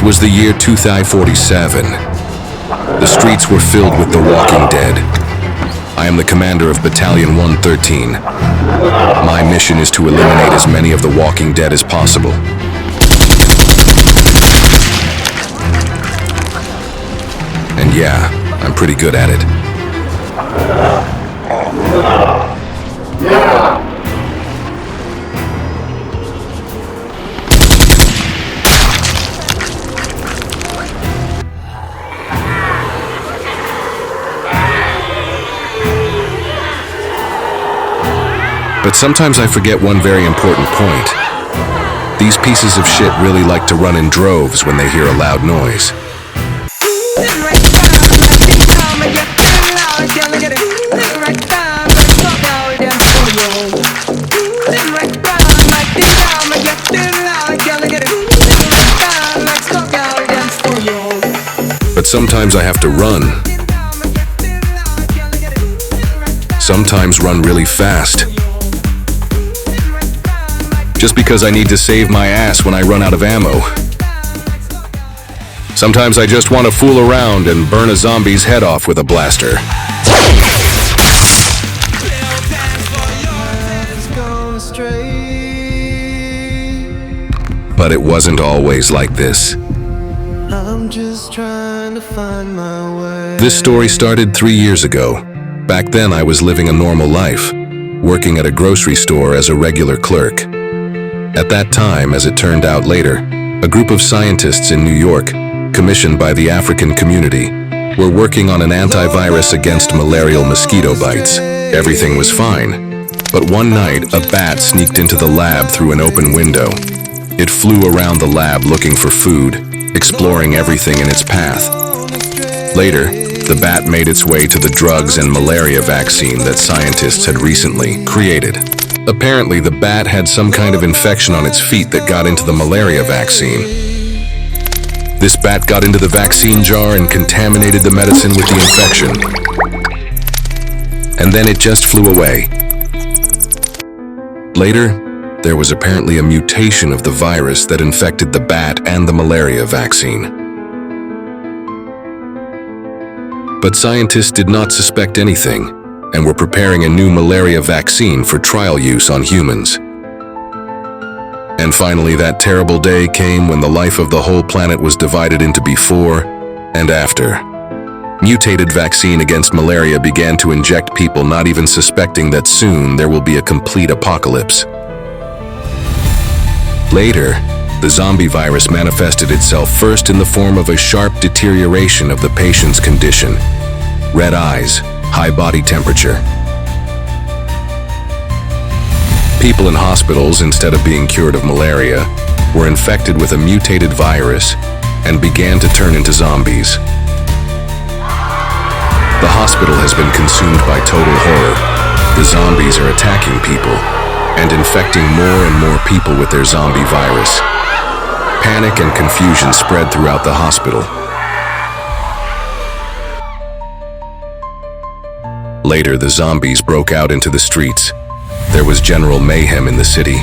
It was the year 2047. The streets were filled with the walking dead. I am the commander of Battalion 113. My mission is to eliminate as many of the walking dead as possible. And yeah, I'm pretty good at it. But sometimes I forget one very important point. These pieces of shit really like to run in droves when they hear a loud noise. But sometimes I have to run. Sometimes run really fast. Just because I need to save my ass when I run out of ammo. Sometimes I just want to fool around and burn a zombie's head off with a blaster. But it wasn't always like this. I'm just trying to find my way. This story started 3 years ago. Back then I was living a normal life, working at a grocery store as a regular clerk. At that time, as it turned out later, a group of scientists in New York, commissioned by the African community, were working on an antivirus against malarial mosquito bites. Everything was fine. But one night, a bat sneaked into the lab through an open window. It flew around the lab looking for food, exploring everything in its path. Later, the bat made its way to the drugs and malaria vaccine that scientists had recently created. Apparently, the bat had some kind of infection on its feet that got into the malaria vaccine. This bat got into the vaccine jar and contaminated the medicine with the infection. And then it just flew away. Later, there was apparently a mutation of the virus that infected the bat and the malaria vaccine. But scientists did not suspect anything, and were preparing a new malaria vaccine for trial use on humans. And finally, that terrible day came when the life of the whole planet was divided into before and after. Mutated vaccine against malaria began to inject people, not even suspecting that soon there will be a complete apocalypse. Later, the zombie virus manifested itself first in the form of a sharp deterioration of the patient's condition: red eyes, high body temperature. People in hospitals, instead of being cured of malaria, were infected with a mutated virus and began to turn into zombies. The hospital has been consumed by total horror. The zombies are attacking people and infecting more and more people with their zombie virus. Panic and confusion spread throughout the hospital. Later, the zombies broke out into the streets. There was general mayhem in the city.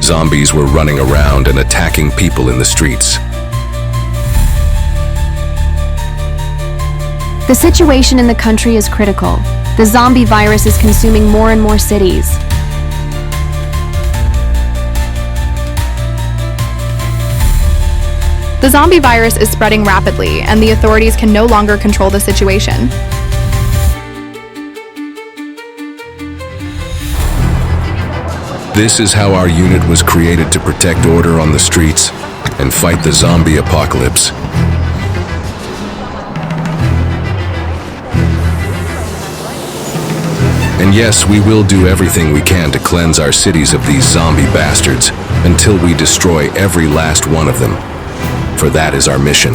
Zombies were running around and attacking people in the streets. The situation in the country is critical. The zombie virus is consuming more and more cities. The zombie virus is spreading rapidly, and the authorities can no longer control the situation. This is how our unit was created to protect order on the streets and fight the zombie apocalypse. And yes, we will do everything we can to cleanse our cities of these zombie bastards until we destroy every last one of them. For that is our mission.